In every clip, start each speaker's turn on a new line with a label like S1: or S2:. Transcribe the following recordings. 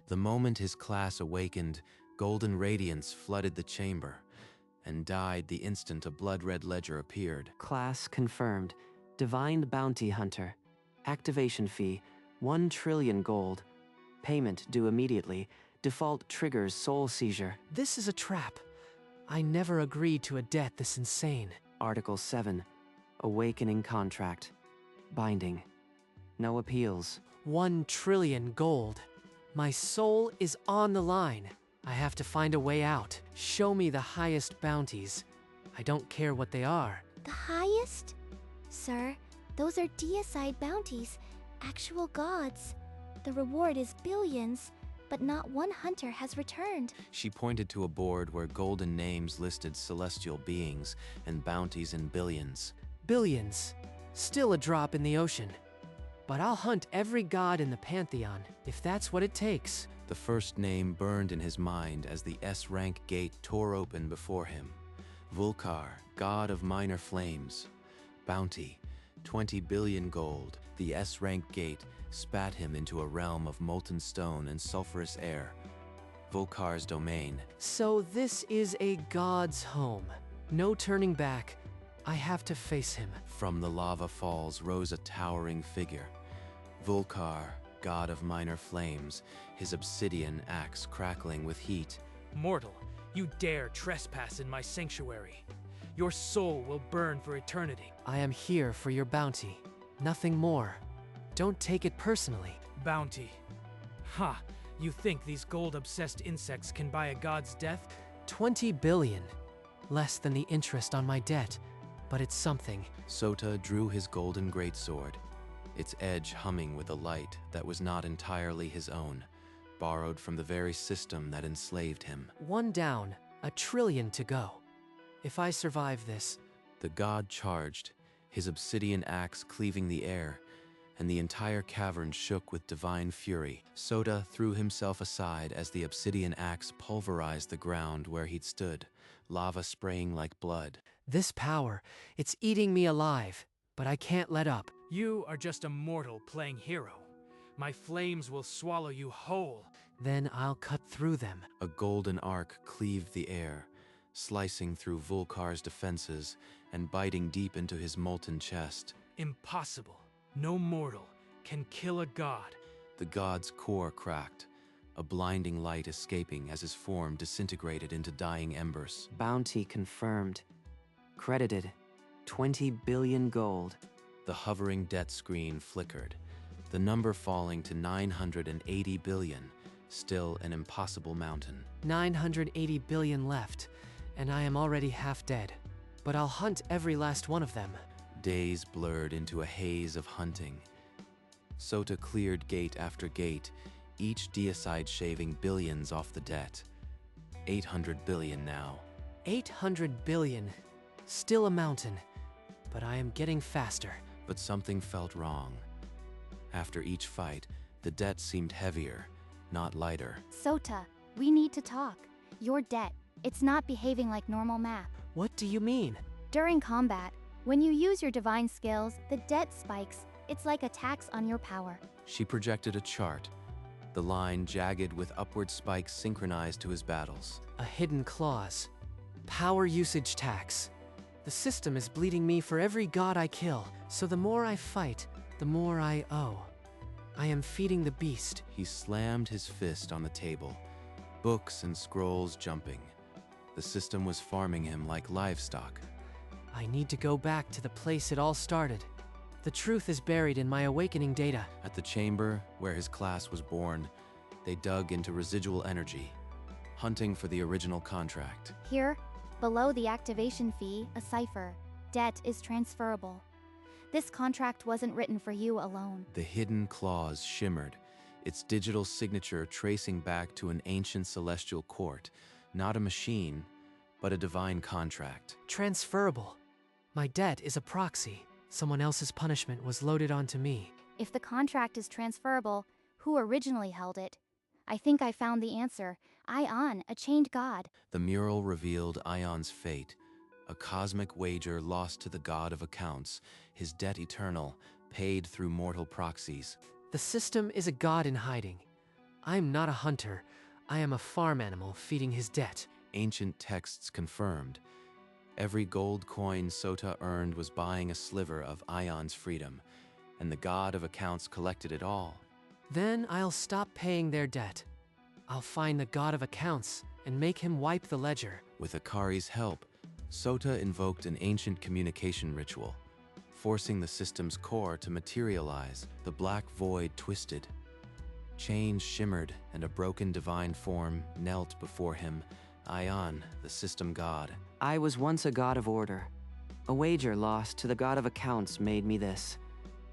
S1: The moment his class awakened, golden radiance flooded the chamber, and died the instant a blood-red ledger appeared.
S2: Class confirmed. Divine Bounty Hunter. Activation fee, 1 trillion gold. Payment due immediately. Default triggers soul seizure.
S3: This is a trap. I never agreed to a debt this insane.
S2: Article 7. Awakening contract. Binding. No appeals.
S3: 1 trillion gold. My soul is on the line. I have to find a way out. Show me the highest bounties. I don't care what they are.
S4: The highest? Sir, those are deicide bounties, actual gods. The reward is billions, but not one hunter has returned.
S1: She pointed to a board where golden names listed celestial beings and bounties in billions.
S3: Billions. Still a drop in the ocean. But I'll hunt every god in the pantheon, if that's what it takes.
S1: The first name burned in his mind as the S-rank gate tore open before him. Vulkar, god of minor flames. Bounty, 20 billion gold. The S-rank gate spat him into a realm of molten stone and sulfurous air. Vulkar's domain.
S3: So this is a god's home. No turning back. I have to face him.
S1: From the lava falls rose a towering figure. Vulkar, god of minor flames, his obsidian axe crackling with heat.
S5: Mortal, you dare trespass in my sanctuary. Your soul will burn for eternity.
S3: I am here for your bounty. Nothing more. Don't take it personally.
S5: Bounty. Ha! You think these gold-obsessed insects can buy a god's death?
S3: 20 billion. Less than the interest on my debt. But it's something.
S1: Sota drew his golden greatsword, its edge humming with a light that was not entirely his own, borrowed from the very system that enslaved him.
S3: 1 down, 1 trillion to go. If I survive this...
S1: The god charged, his obsidian axe cleaving the air, and the entire cavern shook with divine fury. Sota threw himself aside as the obsidian axe pulverized the ground where he'd stood, lava spraying like blood.
S3: This power, it's eating me alive, but I can't let up.
S5: You are just a mortal playing hero. My flames will swallow you whole.
S3: Then I'll cut through them.
S1: A golden arc cleaved the air, slicing through Vulkar's defenses and biting deep into his molten chest.
S5: Impossible. No mortal can kill a god.
S1: The god's core cracked, a blinding light escaping as his form disintegrated into dying embers.
S2: Bounty confirmed. Credited. 20 billion gold.
S1: The hovering debt screen flickered, the number falling to 980 billion, still an impossible mountain.
S3: 980 billion left, and I am already half dead. But I'll hunt every last one of them.
S1: Days blurred into a haze of hunting. Sota cleared gate after gate, each deicide shaving billions off the debt. 800 billion now.
S3: 800 billion. Still a mountain. But I am getting faster.
S1: But something felt wrong. After each fight, the debt seemed heavier, not lighter.
S4: Sota, we need to talk. Your debt, it's not behaving like normal math.
S3: What do you mean?
S4: During combat, when you use your divine skills, the debt spikes. It's like a tax on your power.
S1: She projected a chart, the line jagged with upward spikes synchronized to his battles.
S3: A hidden clause. Power usage tax. The system is bleeding me for every god I kill, so the more I fight, the more I owe. I am feeding the beast.
S1: He slammed his fist on the table, books and scrolls jumping. The system was farming him like livestock.
S3: I need to go back to the place it all started. The truth is buried in my awakening data.
S1: At the chamber where his class was born, they dug into residual energy, hunting for the original contract.
S4: Here, below the activation fee, a cipher. Debt is transferable. This contract wasn't written for you alone.
S1: The hidden clause shimmered, its digital signature tracing back to an ancient celestial court, not a machine, but a divine contract.
S3: Transferable. My debt is a proxy. Someone else's punishment was loaded onto me.
S4: If the contract is transferable, who originally held it? I think I found the answer. Ion, a chained god.
S1: The mural revealed Ion's fate, a cosmic wager lost to the god of accounts, his debt eternal, paid through mortal proxies.
S3: The system is a god in hiding. I'm not a hunter. I am a farm animal feeding his debt.
S1: Ancient texts confirmed. Every gold coin Sota earned was buying a sliver of Ion's freedom, and the god of accounts collected it all.
S3: Then I'll stop paying their debt. I'll find the god of accounts and make him wipe the ledger.
S1: With Akari's help, Sota invoked an ancient communication ritual, forcing the system's core to materialize. The black void twisted. Chains shimmered, and a broken divine form knelt before him, Ion, the system god.
S2: I was once a god of order. A wager lost to the god of accounts made me this.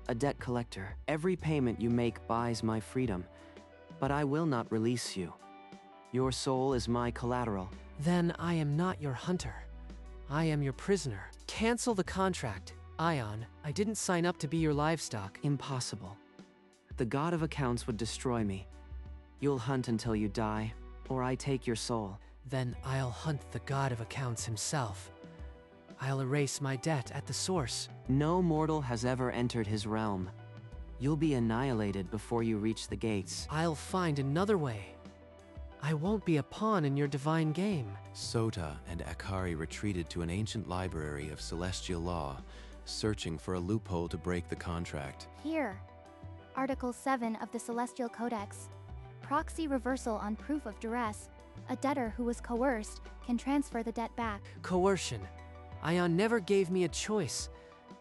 S2: A debt collector. Every payment you make buys my freedom, but I will not release you. Your soul is my collateral.
S3: Then I am not your hunter. I am your prisoner. Cancel the contract. Ion, I didn't sign up to be your livestock.
S2: Impossible. The god of accounts would destroy me. You'll hunt until you die, or I take your soul.
S3: Then I'll hunt the god of accounts himself. I'll erase my debt at the source.
S2: No mortal has ever entered his realm. You'll be annihilated before you reach the gates.
S3: I'll find another way. I won't be a pawn in your divine game.
S1: Sota and Akari retreated to an ancient library of celestial law, searching for a loophole to break the contract.
S4: Here, Article 7 of the Celestial Codex. Proxy reversal on proof of duress. A debtor who was coerced can transfer the debt back.
S3: Coercion. Ion never gave me a choice.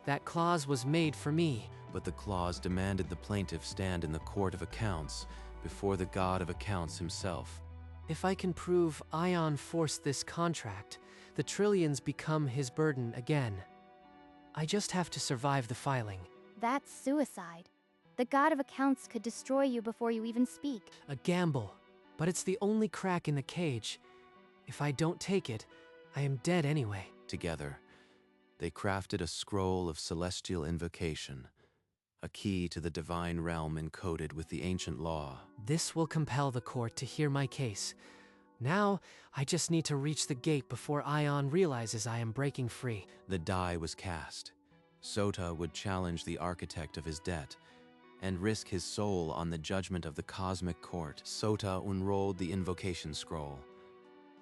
S3: That clause was made for me.
S1: But the clause demanded the plaintiff stand in the court of accounts before the god of accounts himself.
S3: If I can prove Ion forced this contract, the trillions become his burden again. I just have to survive the filing.
S4: That's suicide. The god of accounts could destroy you before you even speak.
S3: A gamble, but it's the only crack in the cage. If I don't take it, I am dead anyway.
S1: Together, they crafted a scroll of celestial invocation, a key to the divine realm encoded with the ancient law.
S3: This will compel the court to hear my case. Now, I just need to reach the gate before Ion realizes I am breaking free.
S1: The die was cast. Sota would challenge the architect of his debt and risk his soul on the judgment of the cosmic court. Sota unrolled the invocation scroll.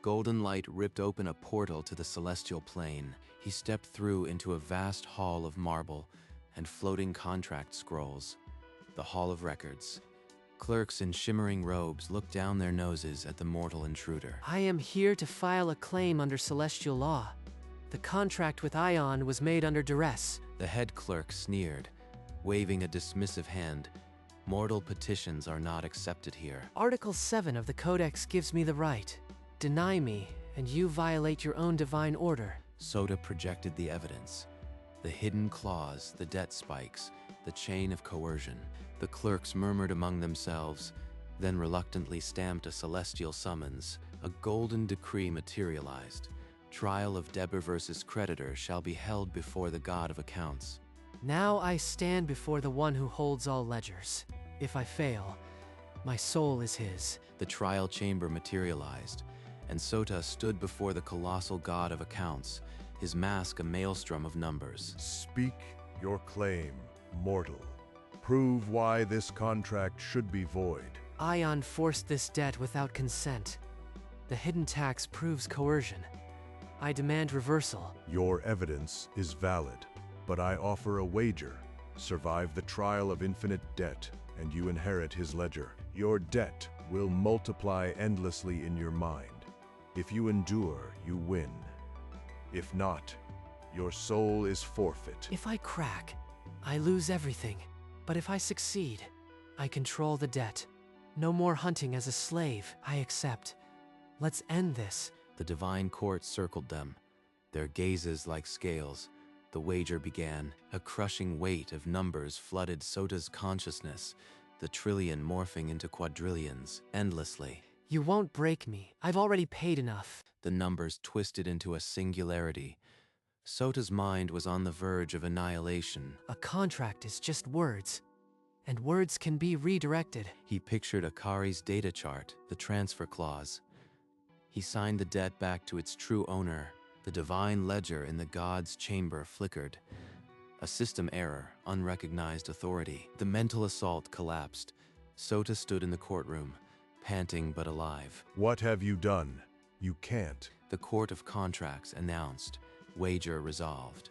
S1: Golden light ripped open a portal to the celestial plane. He stepped through into a vast hall of marble and floating contract scrolls, the Hall of Records. Clerks in shimmering robes looked down their noses at the mortal intruder.
S3: I am here to file a claim under celestial law. The contract with Ion was made under duress.
S1: The head clerk sneered, waving a dismissive hand. Mortal petitions are not accepted here.
S3: Article 7 of the Codex gives me the right. Deny me, and you violate your own divine order.
S1: Sota projected the evidence. The hidden clause, the debt spikes, the chain of coercion. The clerks murmured among themselves, then reluctantly stamped a celestial summons. A golden decree materialized. Trial of debtor versus creditor shall be held before the god of accounts.
S3: Now I stand before the one who holds all ledgers. If I fail, my soul is his.
S1: The trial chamber materialized, and Sota stood before the colossal god of accounts, his mask a maelstrom of numbers.
S6: Speak your claim, mortal. Prove why this contract should be void.
S3: Ion forced this debt without consent. The hidden tax proves coercion. I demand reversal.
S6: Your evidence is valid, but I offer a wager. Survive the trial of infinite debt, and you inherit his ledger. Your debt will multiply endlessly in your mind. If you endure, you win. If not, your soul is forfeit.
S3: If I crack, I lose everything. But if I succeed, I control the debt. No more hunting as a slave. I accept. Let's end this.
S1: The divine court circled them, their gazes like scales. The wager began. A crushing weight of numbers flooded Sota's consciousness, the trillion morphing into quadrillions, endlessly.
S3: You won't break me. I've already paid enough.
S1: The numbers twisted into a singularity. Sota's mind was on the verge of annihilation.
S3: A contract is just words, and words can be redirected.
S1: He pictured Akari's data chart, the transfer clause. He signed the debt back to its true owner. The divine ledger in the god's chamber flickered. A system error, unrecognized authority. The mental assault collapsed. Sota stood in the courtroom, panting but alive.
S6: What have you done? You can't.
S1: The Court of Contracts announced, wager resolved.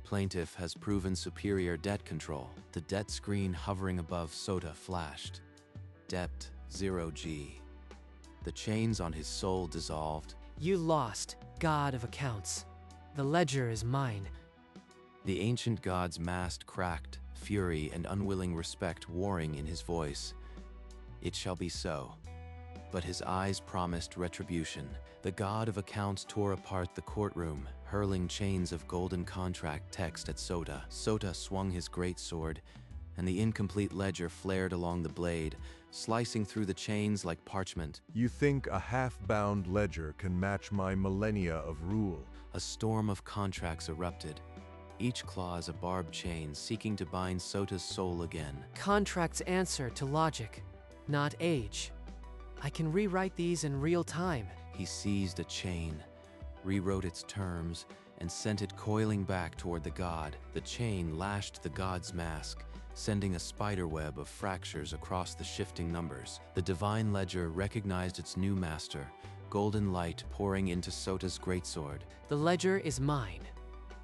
S1: Plaintiff has proven superior debt control. The debt screen hovering above Sota flashed. Debt 0G. The chains on his soul dissolved.
S3: You lost, God of Accounts. The ledger is mine.
S1: The ancient god's mask cracked, fury and unwilling respect warring in his voice. It shall be so. But his eyes promised retribution. The god of accounts tore apart the courtroom, hurling chains of golden contract text at Sota. Sota swung his great sword, and the incomplete ledger flared along the blade, slicing through the chains like parchment.
S6: You think a half-bound ledger can match my millennia of rule?
S1: A storm of contracts erupted, each clause a barbed chain seeking to bind Sota's soul again.
S3: Contracts answer to logic, not age. I can rewrite these in real time.
S1: He seized a chain, rewrote its terms, and sent it coiling back toward the god. The chain lashed the god's mask, sending a spiderweb of fractures across the shifting numbers. The divine ledger recognized its new master, golden light pouring into Sota's greatsword.
S3: The ledger is mine.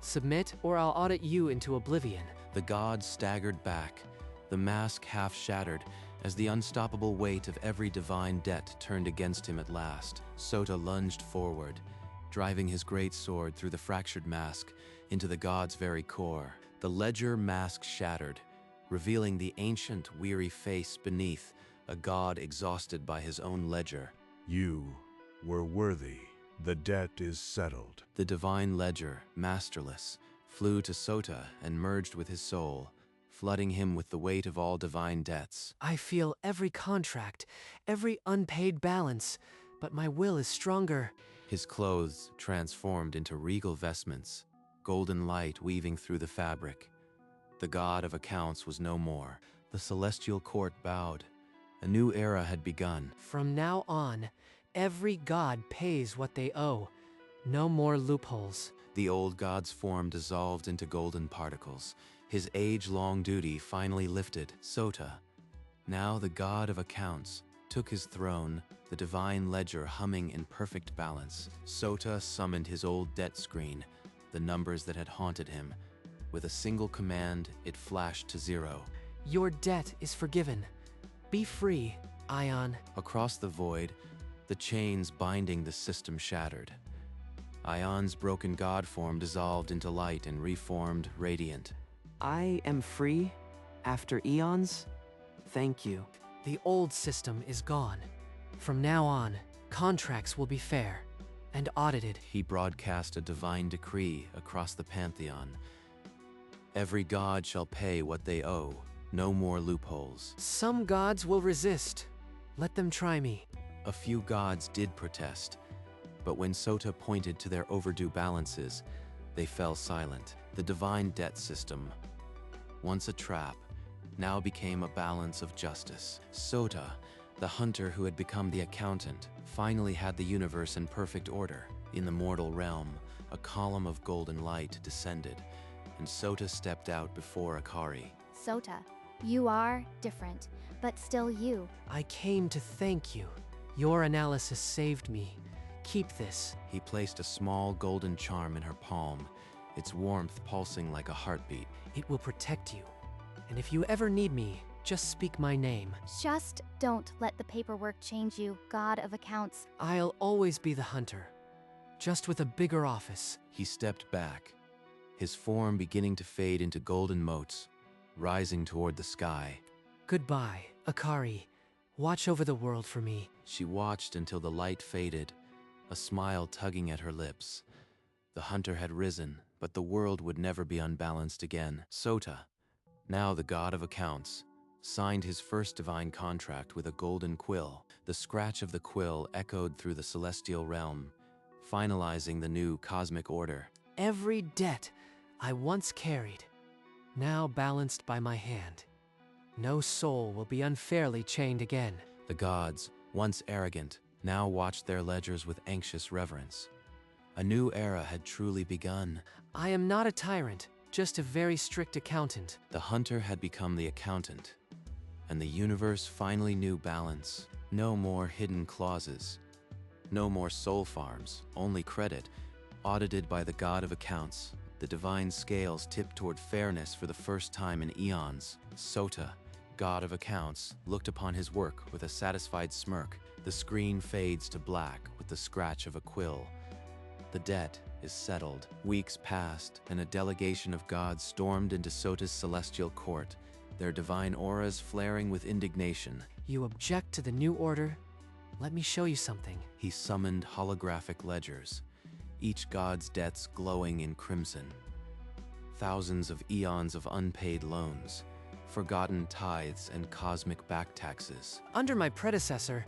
S3: Submit or I'll audit you into oblivion.
S1: The god staggered back, the mask half shattered, as the unstoppable weight of every divine debt turned against him at last. Sota lunged forward, driving his great sword through the fractured mask into the god's very core. The ledger mask shattered, revealing the ancient, weary face beneath, a god exhausted by his own ledger.
S6: You were worthy. The debt is settled.
S1: The divine ledger, masterless, flew to Sota and merged with his soul, flooding him with the weight of all divine debts.
S3: I feel every contract, every unpaid balance, but my will is stronger.
S1: His clothes transformed into regal vestments, golden light weaving through the fabric. The god of accounts was no more. The celestial court bowed. A new era had begun.
S3: From now on, every god pays what they owe. No more loopholes.
S1: The old god's form dissolved into golden particles. His age-long duty finally lifted. Sota, now the god of accounts, took his throne, the divine ledger humming in perfect balance. Sota summoned his old debt screen, the numbers that had haunted him. With a single command, it flashed to 0.
S3: Your debt is forgiven. Be free, Ion.
S1: Across the void, the chains binding the system shattered. Ion's broken god form dissolved into light and reformed, radiant.
S2: I am free after eons? Thank you.
S3: The old system is gone. From now on, contracts will be fair and audited.
S1: He broadcast a divine decree across the pantheon. Every god shall pay what they owe. No more loopholes.
S3: Some gods will resist. Let them try me.
S1: A few gods did protest, but when Sota pointed to their overdue balances, they fell silent. The divine debt system, once a trap, now became a balance of justice. Sota, the hunter who had become the accountant, finally had the universe in perfect order. In the mortal realm, a column of golden light descended, and Sota stepped out before Akari.
S4: Sota, you are different, but still you.
S3: I came to thank you. Your analysis saved me. Keep this.
S1: He placed a small golden charm in her palm, its warmth pulsing like a heartbeat.
S3: It will protect you. And if you ever need me, just speak my name.
S4: Just don't let the paperwork change you, God of Accounts.
S3: I'll always be the hunter, just with a bigger office.
S1: He stepped back, his form beginning to fade into golden motes, rising toward the sky.
S3: Goodbye, Akari. Watch over the world for me.
S1: She watched until the light faded, a smile tugging at her lips. The hunter had risen, but the world would never be unbalanced again. Sota, now the god of accounts, signed his first divine contract with a golden quill. The scratch of the quill echoed through the celestial realm, finalizing the new cosmic order.
S3: Every debt I once carried, now balanced by my hand. No soul will be unfairly chained again.
S1: The gods, once arrogant, now watched their ledgers with anxious reverence. A new era had truly begun.
S3: I am not a tyrant, just a very strict accountant.
S1: The hunter had become the accountant, and the universe finally knew balance. No more hidden clauses. No more soul farms, only credit. Audited by the God of Accounts, the divine scales tip toward fairness for the first time in eons. Sota, God of Accounts, looked upon his work with a satisfied smirk. The screen fades to black with the scratch of a quill. The debt is settled. Weeks passed, and a delegation of gods stormed into Sota's celestial court, their divine auras flaring with indignation.
S3: You object to the new order? Let me show you something.
S1: He summoned holographic ledgers, each god's debts glowing in crimson. Thousands of eons of unpaid loans, forgotten tithes and cosmic back taxes.
S3: Under my predecessor,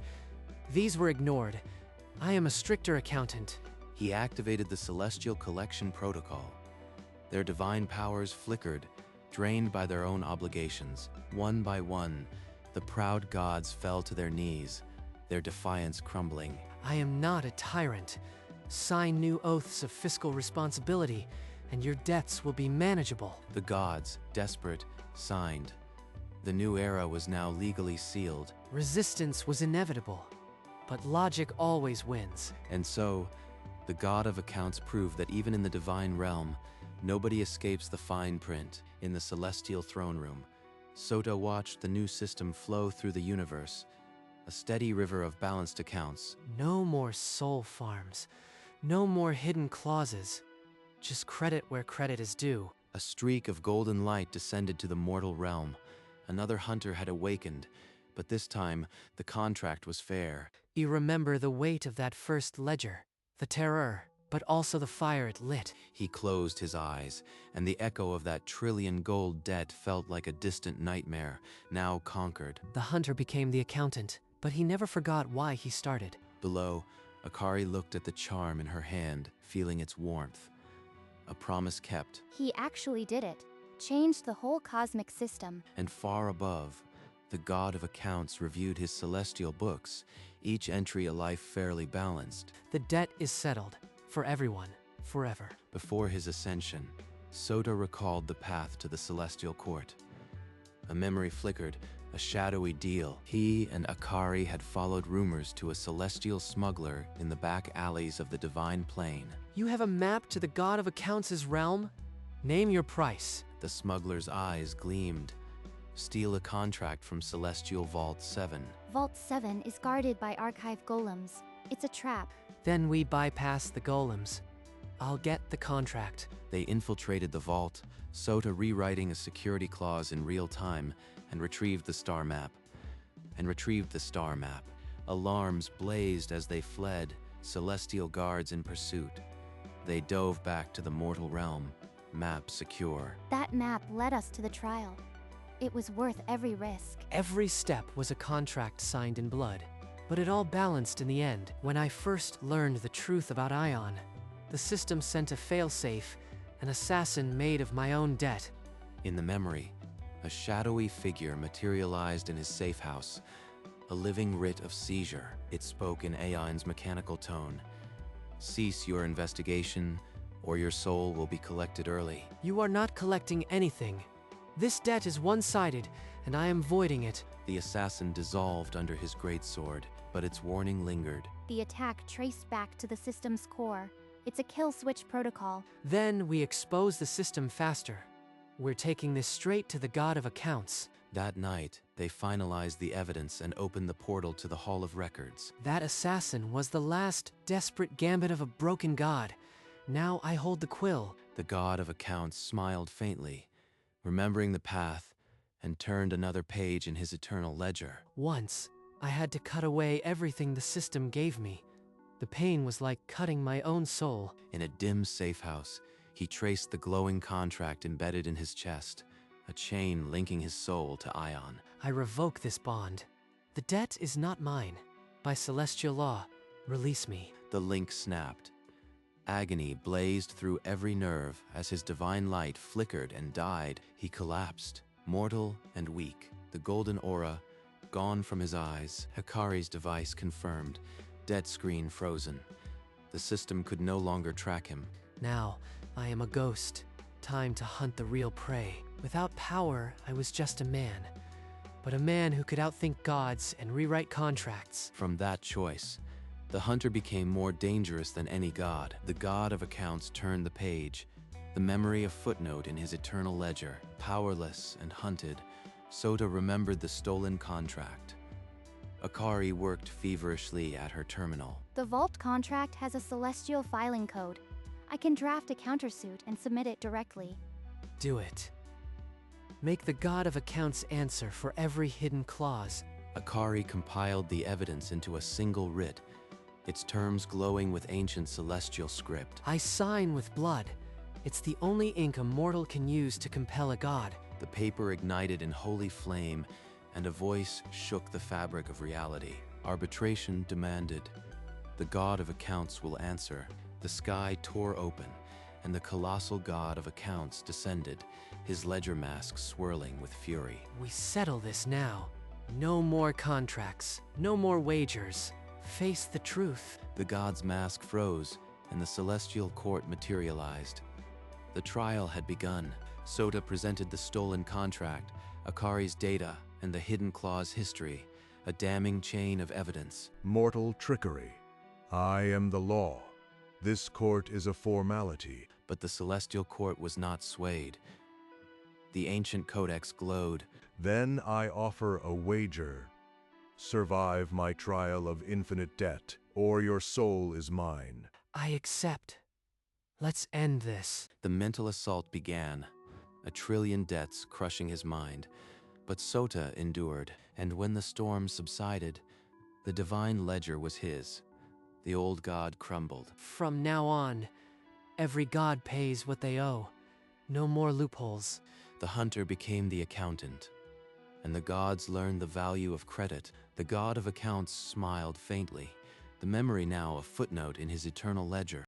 S3: these were ignored. I am a stricter accountant.
S1: He activated the Celestial Collection Protocol. Their divine powers flickered, drained by their own obligations. One by one, the proud gods fell to their knees, their defiance crumbling.
S3: I am not a tyrant. Sign new oaths of fiscal responsibility, and your debts will be manageable.
S1: The gods, desperate, signed. The new era was now legally sealed.
S3: Resistance was inevitable, but logic always wins.
S1: And so, the God of Accounts proved that even in the divine realm, nobody escapes the fine print. In the celestial throne room, Sota watched the new system flow through the universe, a steady river of balanced accounts.
S3: No more soul farms. No more hidden clauses. Just credit where credit is due.
S1: A streak of golden light descended to the mortal realm. Another hunter had awakened, but this time the contract was fair.
S3: You remember the weight of that first ledger, the terror, but also the fire it lit.
S1: He closed his eyes, and the echo of that trillion gold debt felt like a distant nightmare, now conquered.
S3: The hunter became the accountant, but he never forgot why he started.
S1: Below, Akari looked at the charm in her hand, feeling its warmth. A promise kept.
S7: He actually did it. Changed the whole cosmic system.
S1: And far above, the God of Accounts reviewed his celestial books, each entry a life fairly balanced.
S3: The debt is settled, for everyone, forever.
S1: Before his ascension, Sota recalled the path to the celestial court. A memory flickered, a shadowy deal. He and Akari had followed rumors to a celestial smuggler in the back alleys of the divine plane.
S3: You have a map to the God of Accounts' realm? Name your price.
S1: The smuggler's eyes gleamed. Steal a contract from Celestial Vault 7.
S7: Vault 7 is guarded by archive golems. It's a trap.
S3: Then we bypass the golems. I'll get the contract.
S1: They infiltrated the vault, Sota rewriting a security clause in real time, and retrieved the star map. Alarms blazed as they fled, celestial guards in pursuit. They dove back to the mortal realm, map secure.
S7: That map led us to the trial. It was worth every risk.
S3: Every step was a contract signed in blood. But it all balanced in the end. When I first learned the truth about Ion, the system sent a failsafe, an assassin made of my own debt.
S1: In the memory, a shadowy figure materialized in his safe house, a living writ of seizure. It spoke in Aion's mechanical tone. Cease your investigation, or your soul will be collected early.
S3: You are not collecting anything. This debt is one-sided, and I am voiding it.
S1: The assassin dissolved under his greatsword, but its warning lingered.
S7: The attack traced back to the system's core. It's a kill switch protocol.
S3: Then we expose the system faster. We're taking this straight to the God of Accounts.
S1: That night, they finalized the evidence and opened the portal to the Hall of Records.
S3: That assassin was the last desperate gambit of a broken god. Now I hold the quill.
S1: The God of Accounts smiled faintly, remembering the path, and turned another page in his eternal ledger.
S3: Once, I had to cut away everything the system gave me. The pain was like cutting my own soul.
S1: In a dim safe house, he traced the glowing contract embedded in his chest, a chain linking his soul to Ion.
S3: I revoke this bond. The debt is not mine. By celestial law, release me.
S1: The link snapped. Agony blazed through every nerve as his divine light flickered and died. He collapsed, mortal and weak. The golden aura gone from his eyes. Hikari's device confirmed. Dead screen frozen. The system could no longer track him.
S3: Now, I am a ghost. Time to hunt the real prey. Without power, I was just a man. but a man who could outthink gods and rewrite contracts.
S1: From that choice, the hunter became more dangerous than any god. The god of accounts turned the page, the memory a footnote in his eternal ledger. Powerless and hunted, Sota remembered the stolen contract. Akari worked feverishly at her terminal.
S7: The Vault contract has a celestial filing code. I can draft a countersuit and submit it directly.
S3: Do it. Make the god of accounts answer for every hidden clause.
S1: Akari compiled the evidence into a single writ, its terms glowing with ancient celestial script.
S3: I sign with blood. It's the only ink a mortal can use to compel a god.
S1: The paper ignited in holy flame, and a voice shook the fabric of reality. Arbitration demanded. The god of accounts will answer. The sky tore open, and the colossal god of accounts descended, his ledger mask swirling with fury.
S3: We settle this now. No more contracts, no more wagers. Face the truth.
S1: The god's mask froze, and the celestial court materialized. The trial had begun. Sota presented the stolen contract, Akari's data, and the hidden claw's history, a damning chain of evidence.
S6: Mortal trickery. I am the law. This court is a formality.
S1: But the celestial court was not swayed. The ancient codex glowed.
S6: Then I offer a wager. Survive my trial of infinite debt, or your soul is mine.
S3: I accept. Let's end this.
S1: The mental assault began, a trillion debts crushing his mind. But Sota endured, and when the storm subsided, the divine ledger was his. The old god crumbled.
S3: From now on, every god pays what they owe. No more loopholes.
S1: The hunter became the accountant, and the gods learned the value of credit. The god of accounts smiled faintly, the memory now a footnote in his eternal ledger.